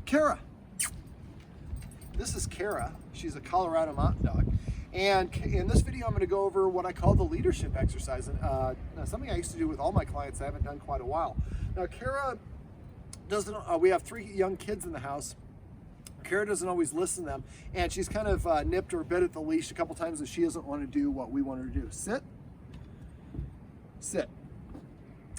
Chara. This is Chara. She's a Colorado mountain dog. And in this video, I'm going to go over what I call the leadership exercise. And something I used to do with all my clients I haven't done quite a while. Now, Chara doesn't, we have 3 young kids in the house. Chara doesn't always listen to them. And she's kind of nipped or bit at the leash a couple times that she doesn't want to do what we want her to do. Sit. Sit.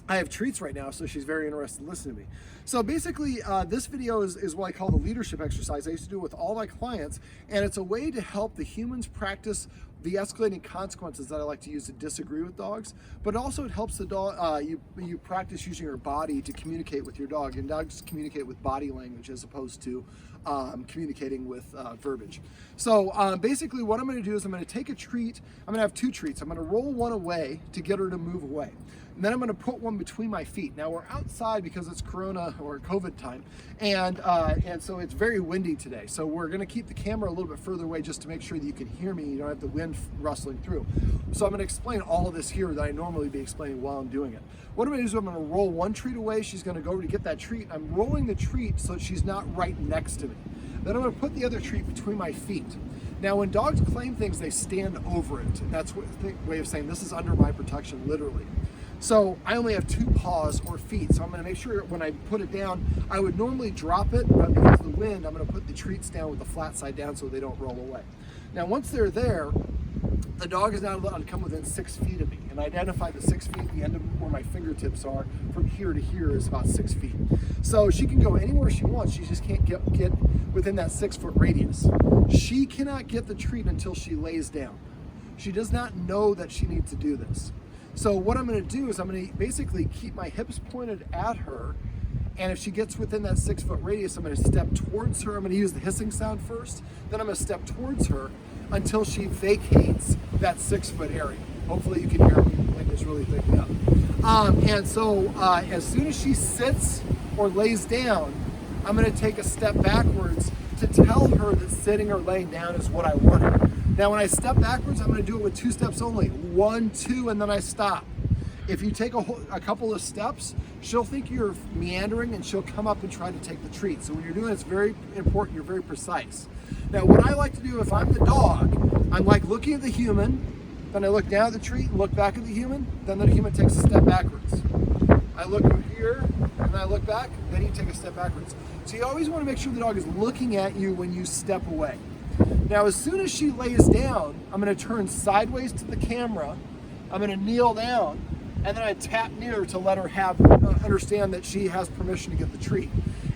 I have treats right now, so she's very interested in listening to me. So basically, this video is what I call the leadership exercise. I used to do it with all my clients, and it's a way to help the humans practice the escalating consequences that I like to use to disagree with dogs, but also it helps the dog, you practice using your body to communicate with your dog, and dogs communicate with body language as opposed to communicating with verbiage. So basically what I'm going to do is I'm going to take a treat. I'm going to have 2 treats. I'm going to roll one away to get her to move away. And then I'm going to put one between my feet. Now we're outside because it's Corona or COVID time, and so it's very windy today. So we're going to keep the camera a little bit further away just to make sure that you can hear me. You don't have the wind rustling through. So I'm going to explain all of this here that I normally be explaining while I'm doing it. What I'm going to do is I'm going to roll one treat away. She's going to go over to get that treat. I'm rolling the treat so that she's not right next to me. Then I'm going to put the other treat between my feet. Now, when dogs claim things, they stand over it. And that's what the way of saying this is under my protection, literally. So I only have 2 paws or feet. So I'm going to make sure when I put it down, I would normally drop it, but because of the wind, I'm going to put the treats down with the flat side down so they don't roll away. Now, once they're there, the dog is not allowed to come within 6 feet of me. And I identify the 6 feet, the end of where my fingertips are, from here to here is about 6 feet. So she can go anywhere she wants. She just can't get within that 6-foot radius. She cannot get the treat until she lays down. She does not know that she needs to do this. So what I'm going to do is I'm going to basically keep my hips pointed at her, and if she gets within that 6-foot radius, I'm going to step towards her. I'm going to use the hissing sound first, then I'm going to step towards her until she vacates that 6-foot area. Hopefully you can hear me. The wind is really picking up. And so as soon as she sits or lays down, I'm going to take a step backwards to tell her that sitting or laying down is what I wanted. Now, when I step backwards, I'm going to do it with 2 steps only. 1, 2, and then I stop. If you take a couple of steps, she'll think you're meandering and she'll come up and try to take the treat. So when you're doing it, it's very important you're very precise. Now, what I like to do if I'm the dog, I'm like looking at the human, then I look down at the treat and look back at the human, then the human takes a step backwards. I look here, and I look back, then you take a step backwards. So you always want to make sure the dog is looking at you when you step away. Now, as soon as she lays down, I'm going to turn sideways to the camera, I'm going to kneel down, and then I tap near to let her have understand that she has permission to get the treat.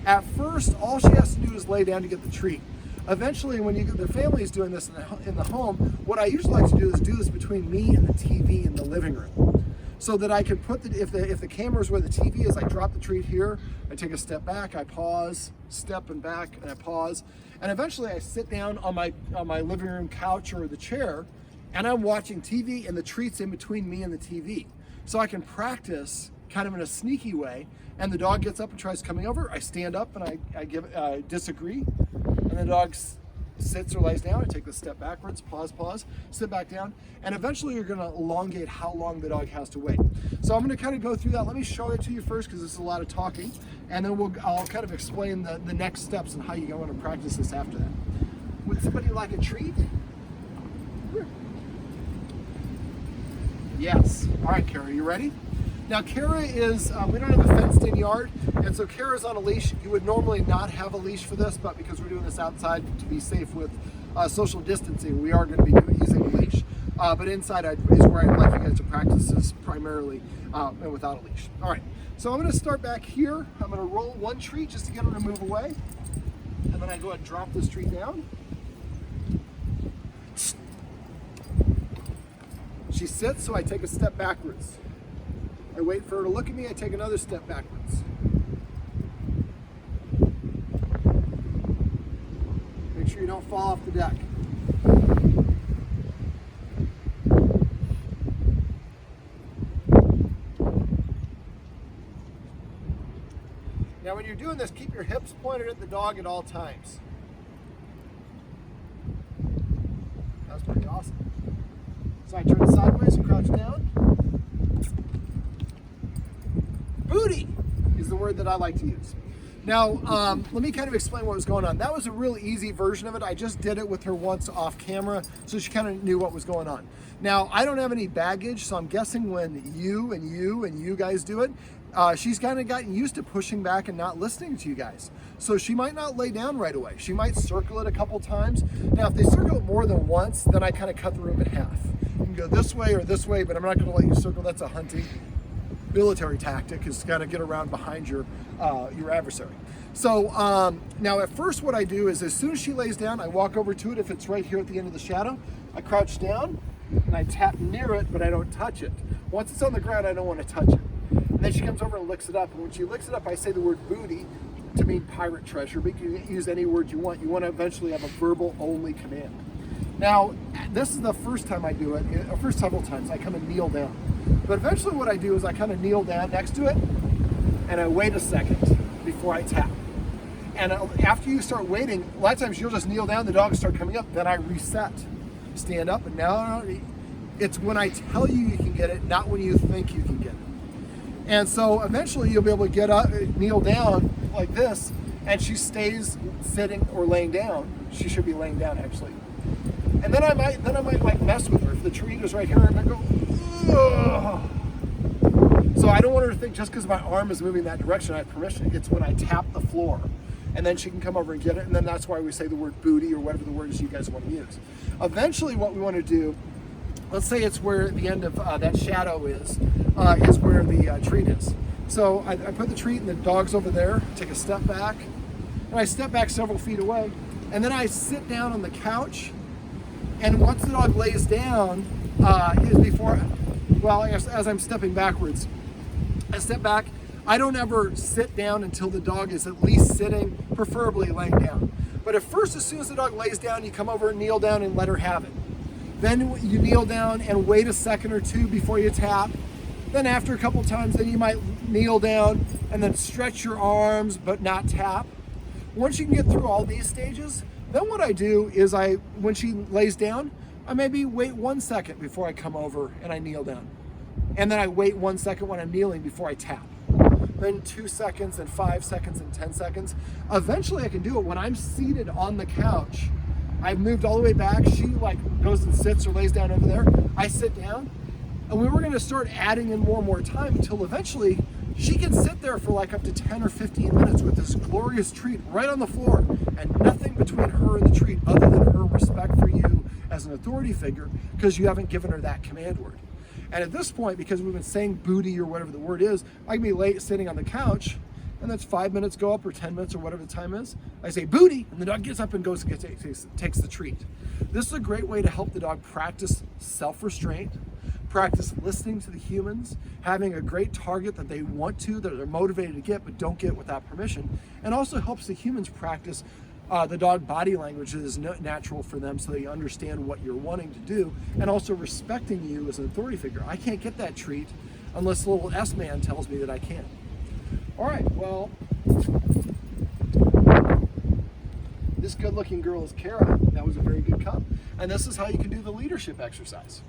At first, all she has to do is lay down to get the treat. Eventually, when the family is doing this in the home, what I usually like to do is do this between me and the TV in the living room, so that I can put if the camera is where the TV is, I drop the treat here, I take a step back, I pause, step and back, and I pause, and eventually I sit down on my living room couch or the chair, and I'm watching TV, and the treat's in between me and the TV, so I can practice kind of in a sneaky way. And the dog gets up and tries coming over. I stand up and I disagree, and the dog sits or lays down. I take the step backwards, pause, sit back down, and eventually you're going to elongate how long the dog has to wait. So I'm going to kind of go through that. Let me show it to you first because this is a lot of talking, and then I'll kind of explain the next steps and how you go in and practice this after that. Would somebody like a treat? Yes. All right, Chara, you ready? Now, Chara is, we don't have a fenced-in yard, and so Chara's on a leash. You would normally not have a leash for this, but because we're doing this outside to be safe with social distancing, we are going to be using a leash. But inside is where I'd like you guys to practice this primarily and without a leash. All right, so I'm going to start back here. I'm going to roll one treat just to get her to move away, and then I go ahead and drop this treat down. She sits, so I take a step backwards. I wait for her to look at me, I take another step backwards. Make sure you don't fall off the deck. Now when you're doing this, keep your hips pointed at the dog at all times. That's pretty awesome. So I turn sideways and crouch down. Booty is the word that I like to use. Now, let me kind of explain what was going on. That was a real easy version of it. I just did it with her once off camera, so she kind of knew what was going on. Now, I don't have any baggage, so I'm guessing when you guys do it, she's kind of gotten used to pushing back and not listening to you guys. So she might not lay down right away. She might circle it a couple times. Now, if they circle it more than once, then I kind of cut the room in half. You can go this way or this way, but I'm not going to let you circle. That's a hunting military tactic, is to kind of get around behind your adversary. So now at first what I do is as soon as she lays down, I walk over to it. If it's right here at the end of the shadow, I crouch down and I tap near it, but I don't touch it. Once it's on the ground, I don't want to touch it. And then she comes over and licks it up. And when she licks it up, I say the word booty to mean pirate treasure, but you can use any word you want. You want to eventually have a verbal only command. Now, this is the first time I do it. First several times I come and kneel down. But eventually what I do is I kind of kneel down next to it and I wait a second before I tap. And after you start waiting, a lot of times you'll just kneel down, the dogs start coming up, then I reset. Stand up, and now it's when I tell you you can get it, not when you think you can get it. And so eventually you'll be able to get up, kneel down like this, and she stays sitting or laying down. She should be laying down actually. And then I might like mess with her. If the treat is right here, I might go, ugh. So I don't want her to think just because my arm is moving that direction, I have permission. It's when I tap the floor. And then she can come over and get it. And then that's why we say the word booty or whatever the word is you guys want to use. Eventually what we want to do, let's say it's where the end of that shadow is where the treat is. So I put the treat and the dog's over there, take a step back, and I step back several feet away. And then I sit down on the couch. And once the dog lays down, as I'm stepping backwards, I step back. I don't ever sit down until the dog is at least sitting, preferably laying down. But at first, as soon as the dog lays down, you come over and kneel down and let her have it. Then you kneel down and wait a second or two before you tap. Then after a couple times, then you might kneel down and then stretch your arms but not tap. Once you can get through all these stages, then what I do is when she lays down, I maybe wait 1 second before I come over and I kneel down. And then I wait 1 second when I'm kneeling before I tap. Then 2 seconds and 5 seconds and 10 seconds. Eventually I can do it when I'm seated on the couch. I've moved all the way back. She goes and sits or lays down over there. I sit down, and we were gonna start adding in more and more time until eventually she can sit there for up to 10 or 15 minutes with this glorious treat right on the floor and nothing between her and the treat other than her respect for you as an authority figure because you haven't given her that command word. And at this point, because we've been saying booty or whatever the word is, I can be sitting on the couch, and that's 5 minutes go up or 10 minutes or whatever the time is. I say booty, and the dog gets up and goes and takes the treat. This is a great way to help the dog practice self-restraint, practice listening to the humans, having a great target that they want to, that they're motivated to get, but don't get without permission, and also helps the humans practice the dog body language that is natural for them so they understand what you're wanting to do, and also respecting you as an authority figure. I can't get that treat unless the little S-man tells me that I can. All right, well, this good-looking girl is Chara. That was a very good cup. And this is how you can do the leadership exercise.